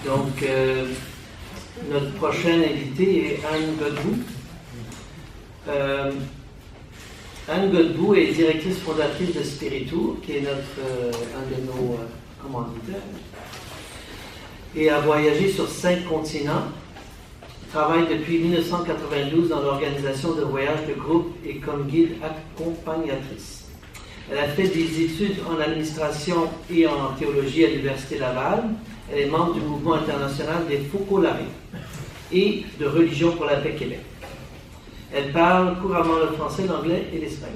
Donc, notre prochaine invitée est Anne Godbout. Anne Godbout est directrice fondatrice de Spiritour, qui est un de nos commanditaires, et a voyagé sur 5 continents. Travaille depuis 1992 dans l'organisation de voyages de groupe et comme guide accompagnatrice. Elle a fait des études en administration et en théologie à l'Université Laval. Elle est membre du mouvement international des Focolari et de Religion pour la paix Québec. Elle parle couramment le français, l'anglais et l'espagnol.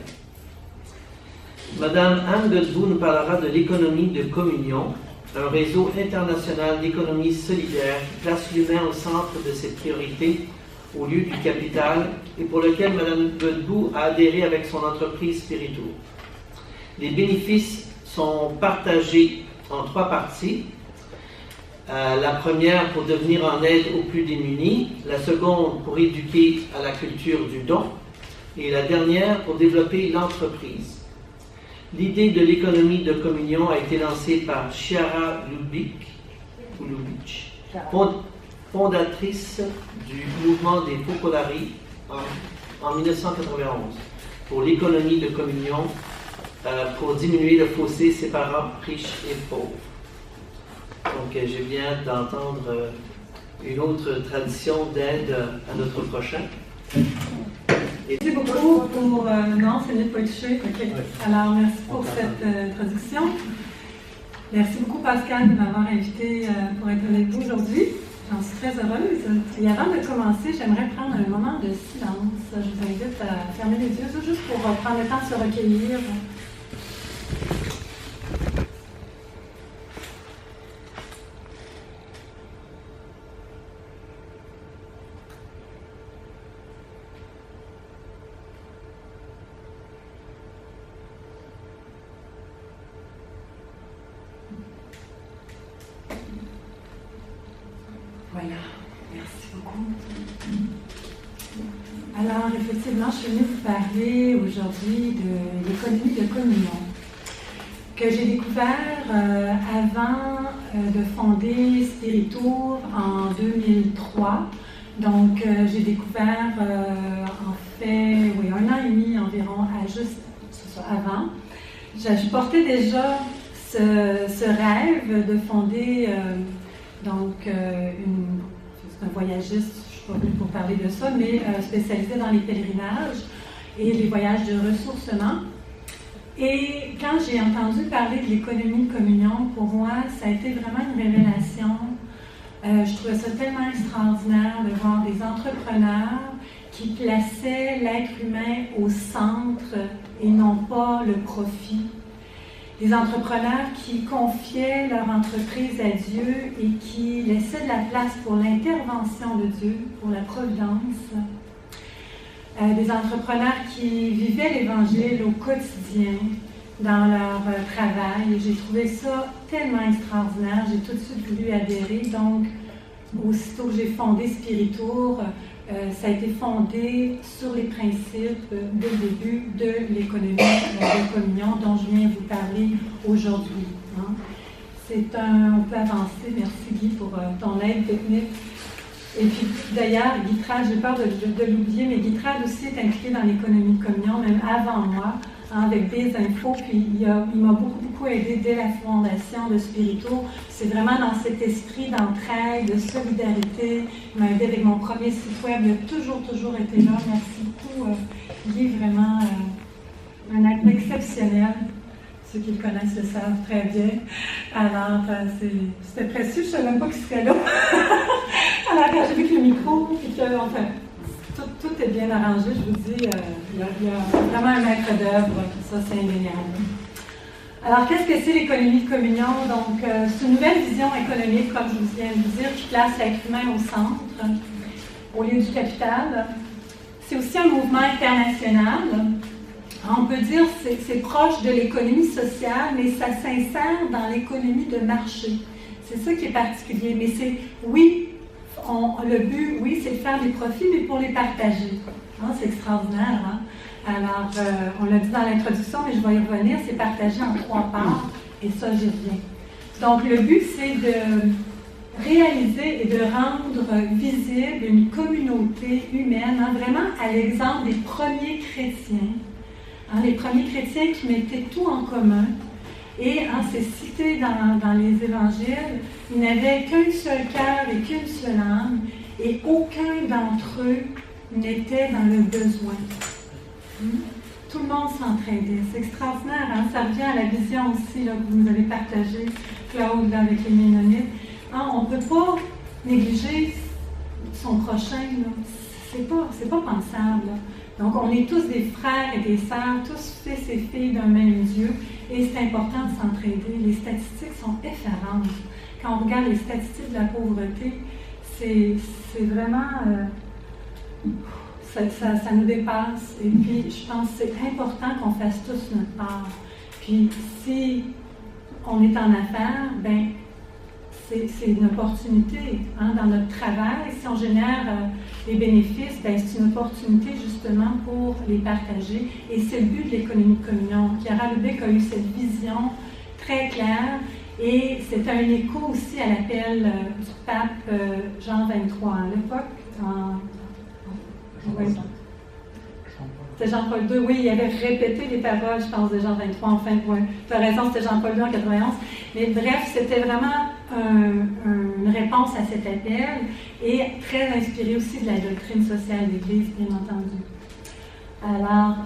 Madame Anne Godbout nous parlera de l'économie de communion, un réseau international d'économie solidaire qui place l'humain au centre de ses priorités au lieu du capital et pour lequel Mme Godbout a adhéré avec son entreprise Spiritour. Les bénéfices sont partagés en 3 parties. La première pour devenir en aide aux plus démunis, la seconde pour éduquer à la culture du don et la dernière pour développer l'entreprise. L'idée de l'économie de communion a été lancée par Chiara Lubich, fondatrice du mouvement des Focolari en 1991, pour l'économie de communion, pour diminuer le fossé séparant riches et pauvres. Donc, je viens d'entendre une autre tradition d'aide à notre prochain. Merci beaucoup pour... non, c'est mieux de pas être touché. Okay. Alors, merci pour cette traduction. Merci beaucoup, Pascal, de m'avoir invité pour être avec vous aujourd'hui. J'en suis très heureuse. Et avant de commencer, j'aimerais prendre un moment de silence. Je vous invite à fermer les yeux, juste pour prendre le temps de se recueillir. Voilà, merci beaucoup. Alors, effectivement, je suis venue vous parler aujourd'hui de l'économie de communion, que j'ai découvert avant de fonder Spiritour en 2003. Donc, j'ai découvert, en fait, oui, 1 an et demi environ, avant. Je portais déjà ce rêve de fonder... c'est un voyagiste, je ne suis pas venue pour parler de ça, mais spécialisé dans les pèlerinages et les voyages de ressourcement. Et quand j'ai entendu parler de l'économie de communion, pour moi, ça a été vraiment une révélation. Je trouvais ça tellement extraordinaire de voir des entrepreneurs qui plaçaient l'être humain au centre et non pas le profit. Des entrepreneurs qui confiaient leur entreprise à Dieu et qui laissaient de la place pour l'intervention de Dieu, pour la providence. Des entrepreneurs qui vivaient l'Évangile au quotidien dans leur travail. Et j'ai trouvé ça tellement extraordinaire. J'ai tout de suite voulu adhérer. Donc, aussitôt que j'ai fondé Spiritour, ça a été fondé sur les principes dès le début de l'économie de communion dont je viens vous parler aujourd'hui. Hein. On peut avancer, merci Guy pour ton aide technique. Et puis d'ailleurs, Guitrade, j'ai peur de l'oublier, mais Guitrade aussi est impliqué dans l'économie de communion, même avant moi, hein, avec des infos, puis il m'a beaucoup aidé dès la fondation de Spiritour. C'est vraiment dans cet esprit d'entraide, de solidarité. Il m'a aidé avec mon premier site web, il a toujours été là. Merci beaucoup, Guy, vraiment un acte exceptionnel. Ceux qui le connaissent le savent très bien. Alors, c'était précieux, je ne savais même pas qu'il serait là. Alors, quand j'ai vu que le micro, puis que, enfin, tout est bien arrangé, je vous dis, il y a vraiment un maître d'œuvre, ça c'est indéniable. Alors, qu'est-ce que c'est l'économie de communion? Donc, c'est une nouvelle vision économique, comme je vous viens de vous dire, qui place l'être humain au centre, au lieu du capital. C'est aussi un mouvement international. On peut dire que c'est proche de l'économie sociale, mais ça s'insère dans l'économie de marché. C'est ça qui est particulier. Mais c'est, oui, le but, oui, c'est de faire des profits, mais pour les partager. Hein, c'est extraordinaire. Hein? Alors, on l'a dit dans l'introduction, mais je vais y revenir, c'est partagé en 3 parts, et ça, j'y reviens. Donc, le but, c'est réaliser et de rendre visible une communauté humaine, hein, vraiment à l'exemple des premiers chrétiens. Hein, les premiers chrétiens qui mettaient tout en commun. Et hein, c'est cité dans les évangiles, ils n'avaient qu'un seul cœur et qu'une seule âme, et aucun d'entre eux n'était dans le besoin. Tout le monde s'entraidait. C'est extraordinaire, hein? Ça revient à la vision aussi là, que vous nous avez partagée, Claude, là, avec les Ménonites. Hein, on ne peut pas négliger son prochain. C'est pas pensable. Là. Donc, on est tous des frères et des sœurs, tous fils et filles d'un même Dieu, et c'est important de s'entraider. Les statistiques sont effarantes. Quand on regarde les statistiques de la pauvreté, c'est vraiment... ça nous dépasse. Et puis, je pense que c'est important qu'on fasse tous notre part. Puis, si on est en affaires, ben c'est une opportunité. Hein, dans notre travail, si on génère des bénéfices, ben, c'est une opportunité justement pour les partager. Et c'est le but de l'économie de communion. Chiara Lubich a eu cette vision très claire. Et c'est un écho aussi à l'appel du pape Jean XXIII à l'époque. C'était Jean-Paul II, oui, il avait répété les paroles, je pense, de Jean XXIII, enfin, ouais, tu as raison, c'était Jean-Paul II en 91. Mais bref, c'était vraiment une réponse à cet appel et très inspiré aussi de la doctrine sociale de l'Église, bien entendu. Alors,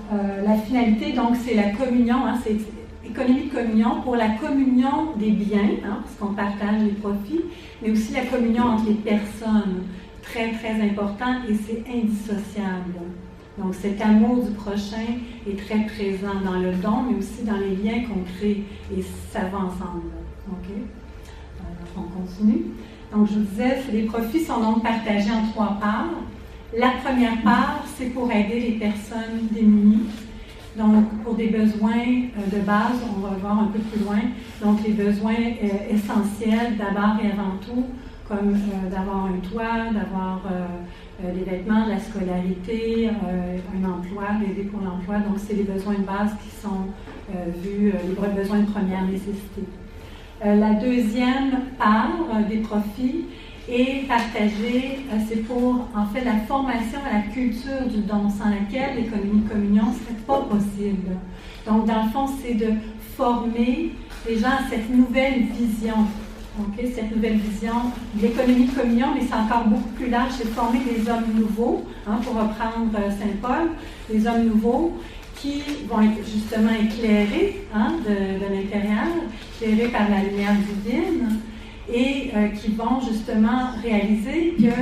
la finalité, donc, c'est la communion, hein, c'est économie de communion pour la communion des biens, hein, parce qu'on partage les profits, mais aussi la communion entre les personnes, très, très important, et c'est indissociable. Donc, cet amour du prochain est très présent dans le don, mais aussi dans les liens qu'on crée, et ça va ensemble. OK? Alors, on continue. Donc, je vous disais, les profits sont donc partagés en 3 parts. La première part, c'est pour aider les personnes démunies. Donc, pour des besoins de base, on va voir un peu plus loin. Donc, les besoins essentiels d'abord et avant tout, comme d'avoir un toit, d'avoir des vêtements, de la scolarité, un emploi, d'aider pour l'emploi. Donc, c'est les besoins de base qui sont vus, les besoins de première nécessité. La deuxième part des profits est partagée, c'est pour, en fait, la formation à la culture du don, sans laquelle l'économie de communion ne serait pas possible. Donc, dans le fond, c'est de former les gens à cette nouvelle vision. Okay, cette nouvelle vision de l'économie de communion, mais c'est encore beaucoup plus large, c'est de former des hommes nouveaux, hein, pour reprendre Saint Paul, des hommes nouveaux qui vont être justement éclairés, hein, de l'intérieur, éclairés par la lumière divine, et qui vont justement réaliser que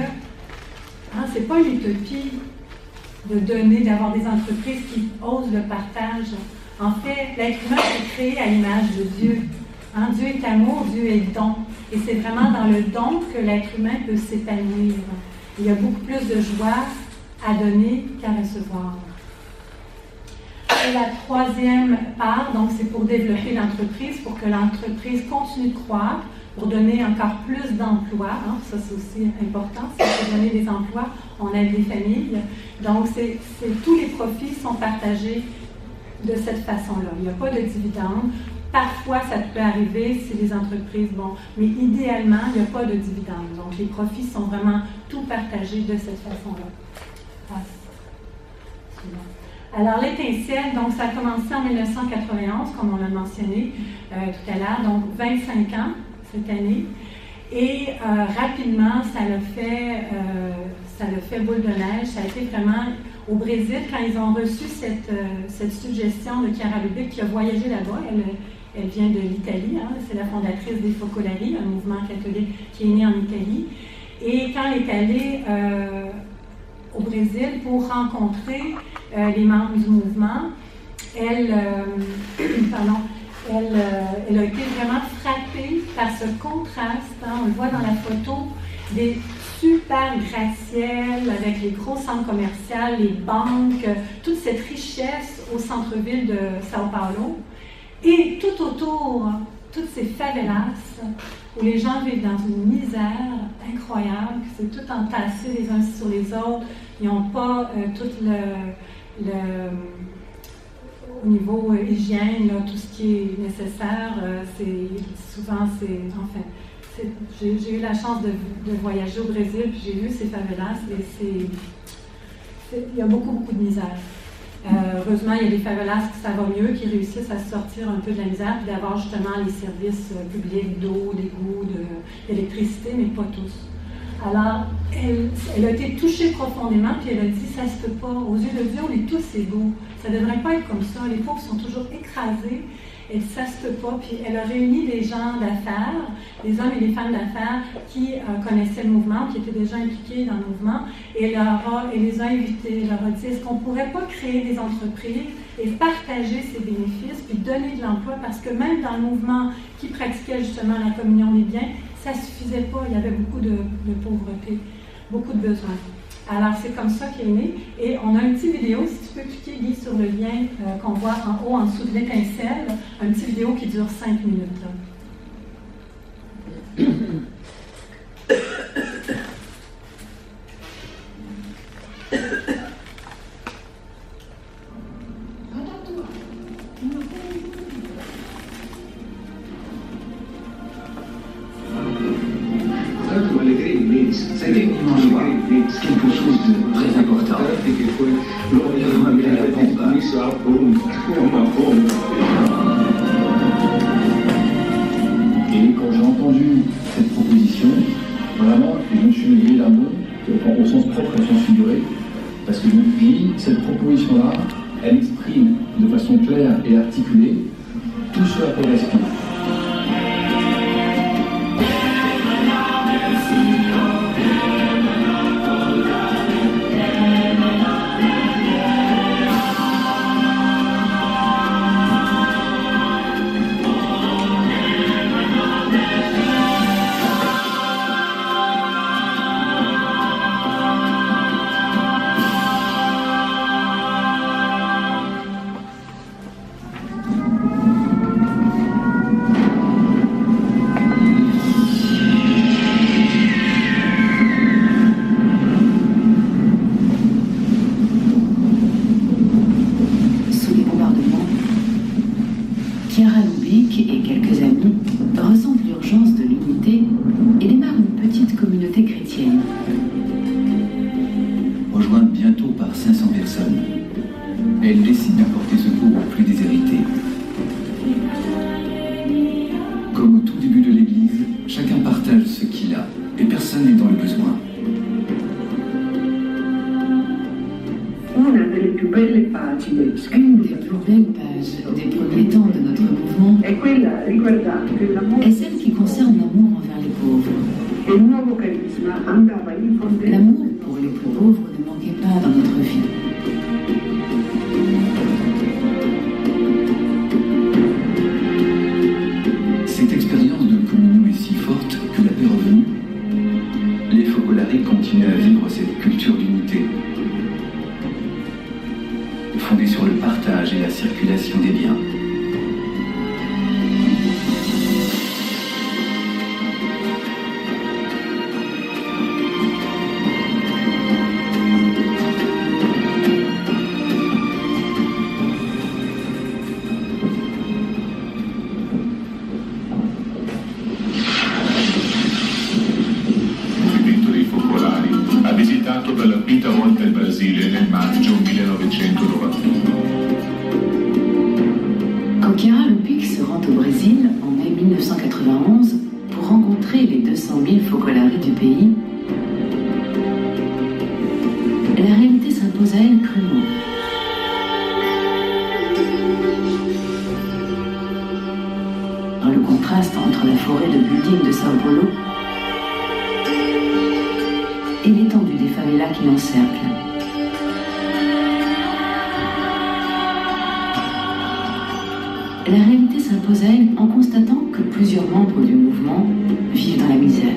hein, c'est pas une utopie de donner, d'avoir des entreprises qui osent le partage. En fait, l'être humain est créé à l'image de Dieu. Hein, Dieu est amour, Dieu est don. Et c'est vraiment dans le don que l'être humain peut s'épanouir. Il y a beaucoup plus de joie à donner qu'à recevoir. Et la troisième part, donc, c'est pour développer l'entreprise, pour que l'entreprise continue de croître, pour donner encore plus d'emplois. Hein, ça, c'est aussi important. C'est pour donner des emplois, on aide les familles. Donc, tous les profits sont partagés de cette façon-là. Il n'y a pas de dividendes. Parfois, ça peut arriver si les entreprises, bon, mais idéalement, il n'y a pas de dividendes. Donc, les profits sont vraiment tout partagés de cette façon-là. Alors, l'étincelle, donc, ça a commencé en 1991, comme on l'a mentionné tout à l'heure, donc 25 ans cette année. Et rapidement, ça l'a fait boule de neige. Ça a été vraiment au Brésil, quand ils ont reçu cette suggestion de Chiara Lubich, qui a voyagé là-bas. Elle vient de l'Italie, hein, c'est la fondatrice des Focolari, un mouvement catholique qui est né en Italie. Et quand elle est allée au Brésil pour rencontrer les membres du mouvement, elle a été vraiment frappée par ce contraste. Hein, on le voit dans la photo, des super gratte-ciel avec les gros centres commerciaux, les banques, toute cette richesse au centre-ville de Sao Paulo. Et tout autour, toutes ces favelas où les gens vivent dans une misère incroyable, c'est tout entassé les uns sur les autres, ils n'ont pas tout au niveau hygiène, là, tout ce qui est nécessaire, j'ai eu la chance de voyager au Brésil, puis j'ai vu ces favelas, et il y a beaucoup, beaucoup de misère. Heureusement, il y a des favelas qui ça va mieux, qui réussissent à sortir un peu de la misère, puis d'avoir justement les services publics d'eau, d'égout, d'électricité, mais pas tous. Alors, elle a été touchée profondément, puis elle a dit, ça se peut pas. Aux yeux de Dieu, on est tous égaux. Ça ne devrait pas être comme ça. Les pauvres sont toujours écrasés. Et ça se peut pas. Puis elle a réuni des gens d'affaires, des hommes et des femmes d'affaires qui connaissaient le mouvement, qui étaient déjà impliqués dans le mouvement, et elle les a invités. Elle leur a dit, est-ce qu'on ne pourrait pas créer des entreprises et partager ces bénéfices, puis donner de l'emploi, parce que même dans le mouvement qui pratiquait justement la communion des biens, ça ne suffisait pas. Il y avait beaucoup de pauvreté, beaucoup de besoins. Alors, c'est comme ça qu'elle est née. Et on a une petite vidéo, si tu peux cliquer, Guy, sur le lien qu'on voit en haut, en dessous de l'étincelle, une petite vidéo qui dure 5 minutes. C'est quelque chose de très important. Et quand j'ai entendu cette proposition, vraiment, je me suis levé d'un bond, au sens propre, au sens figuré, parce que je me dis, cette proposition-là, elle exprime de façon claire et articulée tout ce à quoi j'aspire. Une des plus belles pages des premiers temps de notre mouvement est celle qui concerne l'amour envers les pauvres. L'amour pour les plus pauvres ne manquait pas dans notre vie. Cette expérience de communion est si forte que la paix est revenue. Les Focolari continuent à vivre cette culture d'unité, fondée sur le partage et la circulation des biens. Per la quinta volta il Brasile nel maggio 1991. Quand Chiara Lubich se rend au Brésil en mai 1991 pour rencontrer les 200 000 Focolari du pays, la réalité s'impose à elle crûment. Dans le contraste entre la forêt de buildings de Sao Paulo et l'étendue des favelas qui l'encerclent. La réalité s'impose à elle en constatant que plusieurs membres du mouvement vivent dans la misère.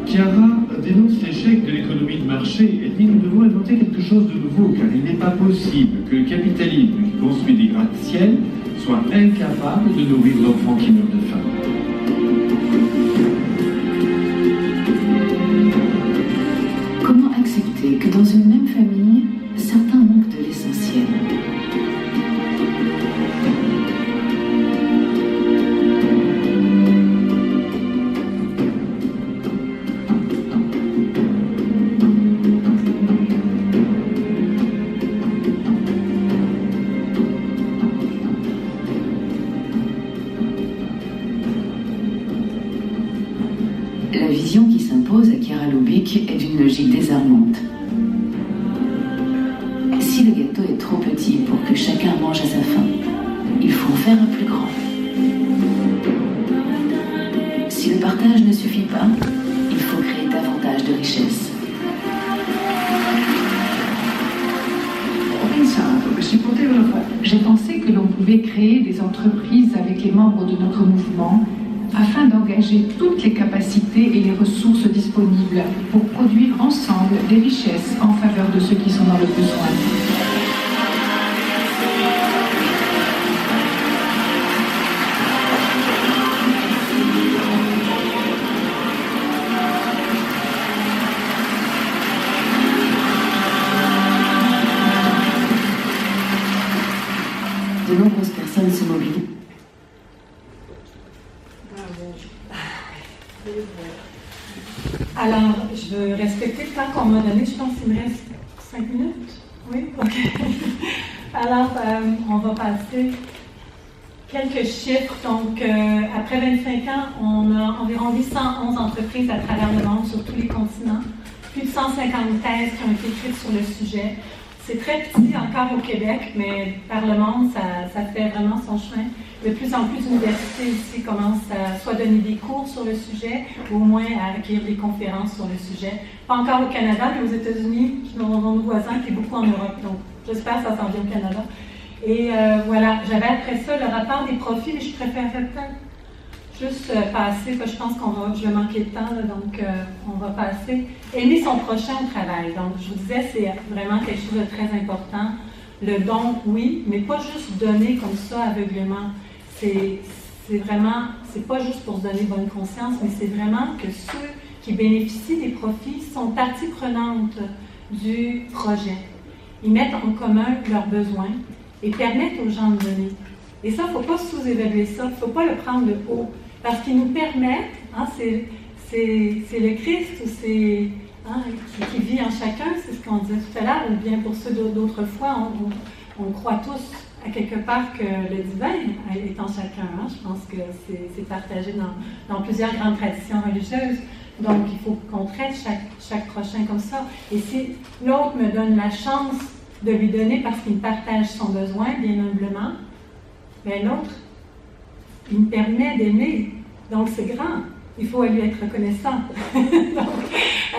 Chiara dénonce l'échec de l'économie de marché. Elle dit nous devons inventer quelque chose de nouveau, car il n'est pas possible que le capitalisme qui construit des gratte-ciel soit incapable de nourrir l'enfant qui meurt de faim. Comment accepter que dans une même famille, certains manquent de l'essentiel? La vision qui s'impose à Chiara Lubich est d'une logique désarmante. Si le gâteau est trop petit pour que chacun mange à sa faim, il faut en faire un plus grand. Si le partage ne suffit pas, il faut créer davantage de richesses. J'ai pensé que l'on pouvait créer des entreprises avec les membres de notre mouvement afin d'engager toutes les capacités et les ressources disponibles pour produire ensemble des richesses en faveur de ceux qui sont dans le besoin. De nombreuses personnes se mobilisent. Alors, je veux respecter le temps qu'on m'a donné. Je pense qu'il me reste 5 minutes. Oui? OK. Alors, on va passer quelques chiffres. Donc, après 25 ans, on a environ 811 entreprises à travers le monde, sur tous les continents. Plus de 150 thèses qui ont été écrites sur le sujet. C'est très petit encore au Québec, mais par le monde, ça fait vraiment son chemin. De plus en plus d'universités ici commencent à soit donner des cours sur le sujet, ou au moins à accueillir des conférences sur le sujet. Pas encore au Canada, mais aux États-Unis, qui sont nos voisins, puis beaucoup en Europe. Donc, j'espère que ça s'en vient au Canada. Et voilà, j'avais après ça le rapport des profils, et je préférerais peut-être juste passer, parce que je pense je vais manquer de temps, là, donc on va passer. Aimer son prochain au travail. Donc, je vous disais, c'est vraiment quelque chose de très important. Le don, oui, mais pas juste donner comme ça aveuglément. C'est vraiment, c'est pas juste pour se donner bonne conscience, mais c'est vraiment que ceux qui bénéficient des profits sont partie prenante du projet. Ils mettent en commun leurs besoins et permettent aux gens de donner. Et ça, il ne faut pas sous-évaluer ça, il ne faut pas le prendre de haut, parce qu'ils nous permettent, hein, c'est le Christ ou c'est qui vit en chacun, c'est ce qu'on disait tout à l'heure, ou bien pour ceux d'autres fois, on croit tous à quelque part que le divin est en chacun. Hein? Je pense que c'est partagé dans plusieurs grandes traditions religieuses. Donc, il faut qu'on traite chaque prochain comme ça. Et si l'autre me donne la chance de lui donner parce qu'il me partage son besoin, bien humblement, bien l'autre, il me permet d'aimer. Donc, c'est grand. Il faut lui être reconnaissant. Donc,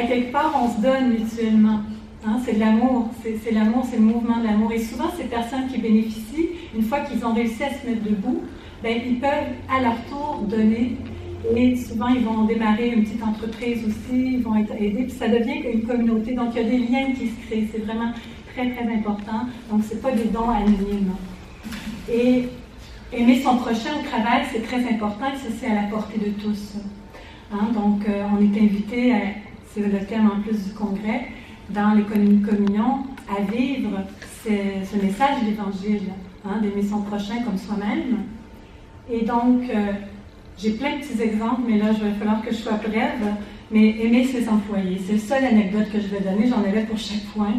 à quelque part, on se donne mutuellement. Hein, c'est de l'amour, c'est l'amour, c'est le mouvement de l'amour. Et souvent, ces personnes qui bénéficient, une fois qu'ils ont réussi à se mettre debout, ben, ils peuvent à leur tour donner. Et souvent, ils vont démarrer une petite entreprise aussi, ils vont être aidés, puis ça devient une communauté. Donc, il y a des liens qui se créent. C'est vraiment très, très important. Donc, ce n'est pas des dons anonymes. Et aimer son prochain au travail, c'est très important et c'est à la portée de tous. Hein, donc, on est invité, c'est le thème en plus du congrès, dans l'économie communion, à vivre ce message de l'Évangile, hein, d'aimer son prochain comme soi-même. Et donc, j'ai plein de petits exemples, mais là, il va falloir que je sois brève, mais aimer ses employés. C'est la seule anecdote que je vais donner, j'en avais pour chaque point,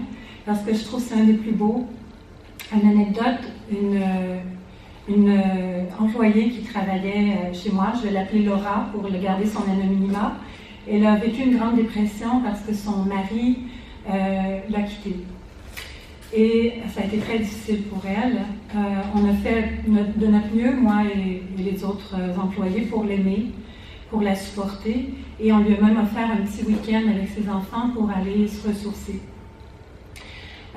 parce que je trouve que c'est un des plus beaux. Une anecdote, une employée qui travaillait chez moi, je vais l'appeler Laura pour garder son anonymat. Elle a vécu une grande dépression parce que son mari l'a quittée. Et ça a été très difficile pour elle. On a fait de notre mieux, moi et les autres employés, pour l'aimer, pour la supporter. Et on lui a même offert un petit week-end avec ses enfants pour aller se ressourcer.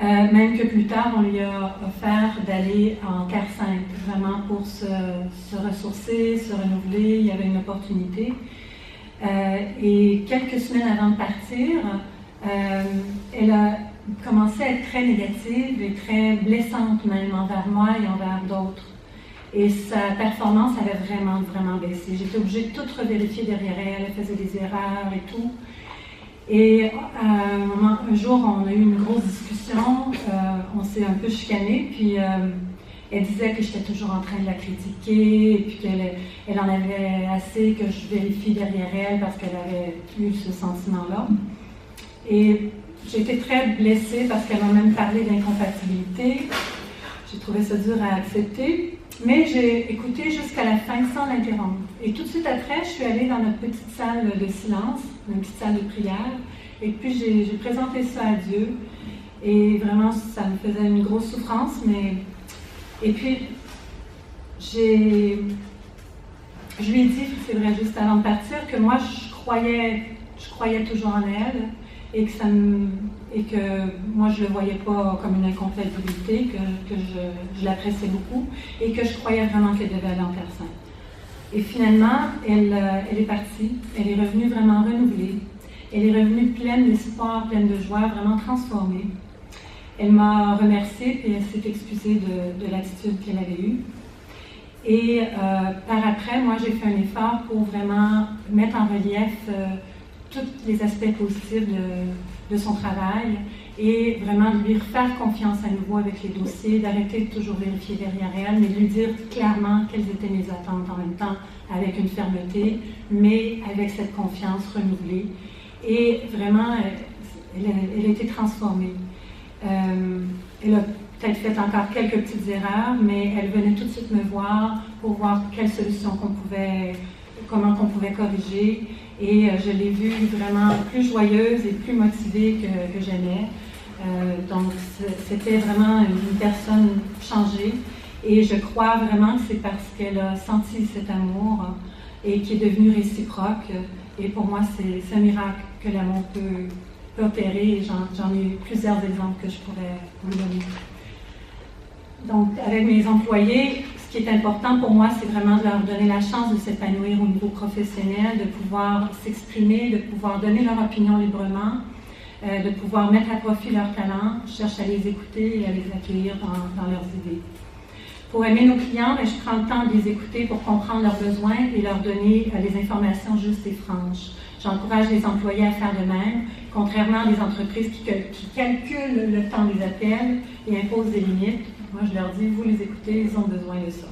Même que plus tard, on lui a offert d'aller en Terre Sainte, vraiment pour se ressourcer, se renouveler. Il y avait une opportunité. Et quelques semaines avant de partir, elle a commencé à être très négative et très blessante même envers moi et envers d'autres. Et sa performance avait vraiment, vraiment baissé. J'étais obligée de tout revérifier derrière elle. Elle faisait des erreurs et tout. Et un jour, on a eu une grosse discussion. On s'est un peu chicané. Puis elle disait que j'étais toujours en train de la critiquer. Et puis qu'elle en avait assez que je vérifie derrière elle parce qu'elle avait eu ce sentiment-là. Et j'ai été très blessée parce qu'elle m'a même parlé d'incompatibilité. J'ai trouvé ça dur à accepter. Mais j'ai écouté jusqu'à la fin sans l'interrompre. Et tout de suite après, je suis allée dans notre petite salle de silence, une petite salle de prière, et puis j'ai présenté ça à Dieu. Et vraiment, ça me faisait une grosse souffrance, mais... Et puis, je lui ai dit, c'est vrai, juste avant de partir, que moi, je croyais toujours en elle, et que moi, je ne le voyais pas comme une incompatibilité, que je l'appréciais beaucoup, et que je croyais vraiment qu'elle devait aller en Terre Sainte. Et finalement, elle est partie, elle est revenue vraiment renouvelée, elle est revenue pleine d'espoir, pleine de joie, vraiment transformée. Elle m'a remerciée, puis elle s'est excusée de l'attitude qu'elle avait eue. Et par après, moi, j'ai fait un effort pour vraiment mettre en relief tous les aspects positifs de son travail et vraiment lui refaire confiance à nouveau avec les dossiers, d'arrêter de toujours vérifier derrière elle, mais de lui dire clairement quelles étaient mes attentes en même temps, avec une fermeté, mais avec cette confiance renouvelée. Et vraiment, elle a été transformée. Elle a peut-être fait encore quelques petites erreurs, mais elle venait tout de suite me voir pour voir quelle solution comment on pouvait corriger. Et je l'ai vue vraiment plus joyeuse et plus motivée que jamais. Donc, c'était vraiment une personne changée. Et je crois vraiment que c'est parce qu'elle a senti cet amour et qui est devenu réciproque. Et pour moi, c'est un miracle que l'amour peut opérer. Et j'en ai eu plusieurs exemples que je pourrais vous donner. Donc, avec mes employés, ce qui est important pour moi, c'est vraiment de leur donner la chance de s'épanouir au niveau professionnel, de pouvoir s'exprimer, de pouvoir donner leur opinion librement, de pouvoir mettre à profit leurs talents. Je cherche à les écouter et à les accueillir dans leurs idées. Pour aimer nos clients, je prends le temps de les écouter pour comprendre leurs besoins et leur donner les informations justes et franches. J'encourage les employés à faire de même, contrairement à des entreprises qui calculent le temps des appels et imposent des limites. Moi, je leur dis, vous les écoutez, ils ont besoin de ça.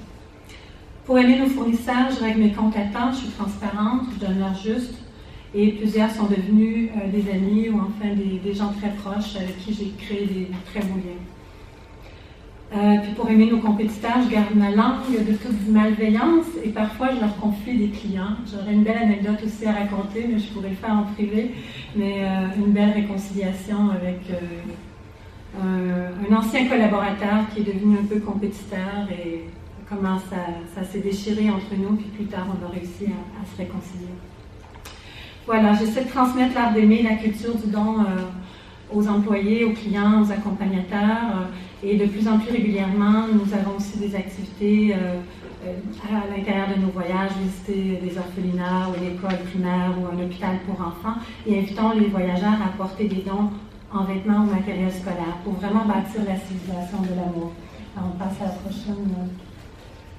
Pour aimer nos fournisseurs, je règle mes comptes à temps, je suis transparente, je donne l'heure juste. Et plusieurs sont devenus des amis ou enfin des gens très proches avec qui j'ai créé des très beaux liens. Puis pour aimer nos compétiteurs, je garde ma langue de toute malveillance et parfois je leur confie des clients. J'aurais une belle anecdote aussi à raconter, mais je pourrais le faire en privé. Mais une belle réconciliation avec un ancien collaborateur qui est devenu un peu compétiteur et comment ça s'est déchiré entre nous, puis plus tard on a réussi à se réconcilier. Voilà, j'essaie de transmettre l'art d'aimer, la culture du don aux employés, aux clients, aux accompagnateurs. Et de plus en plus régulièrement, nous avons aussi des activités à l'intérieur de nos voyages, visiter des orphelinats ou une école primaire ou un hôpital pour enfants et invitons les voyageurs à apporter des dons en vêtements ou matériel scolaire pour vraiment bâtir la civilisation de l'amour. Alors, on passe à la prochaine.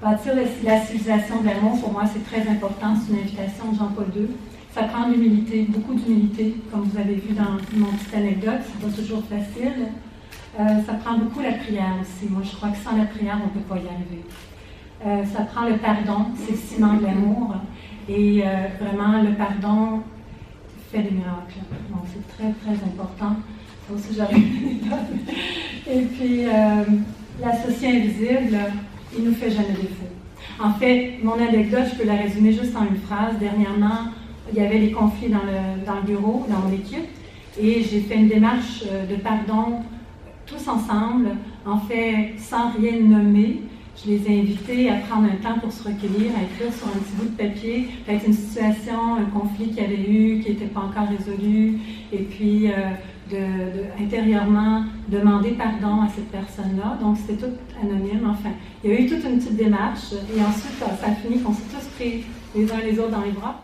Bâtir la civilisation de l'amour, pour moi, c'est très important. C'est une invitation de Jean-Paul II. Ça prend de l'humilité, beaucoup d'humilité, comme vous avez vu dans mon petite anecdote. C'est pas toujours facile. Ça prend beaucoup la prière aussi. Moi, je crois que sans la prière, on ne peut pas y arriver. Ça prend le pardon, c'est le ciment de l'amour. Et vraiment, le pardon fait des miracles. Donc, c'est très, très important. Ça aussi, j'aurais une anecdote. Et puis, l'associé invisible, il ne nous fait jamais défaut. En fait, mon anecdote, je peux la résumer juste en une phrase. Dernièrement, il y avait des conflits dans le bureau, dans mon équipe, et j'ai fait une démarche de pardon tous ensemble, en fait, sans rien nommer. Je les ai invités à prendre un temps pour se recueillir, à écrire sur un petit bout de papier, peut-être une situation, un conflit qu'il y avait eu, qui n'était pas encore résolu, et puis intérieurement demander pardon à cette personne-là. Donc, c'était tout anonyme. Enfin, il y a eu toute une petite démarche, et ensuite, ça a fini qu'on s'est tous pris les uns les autres dans les bras.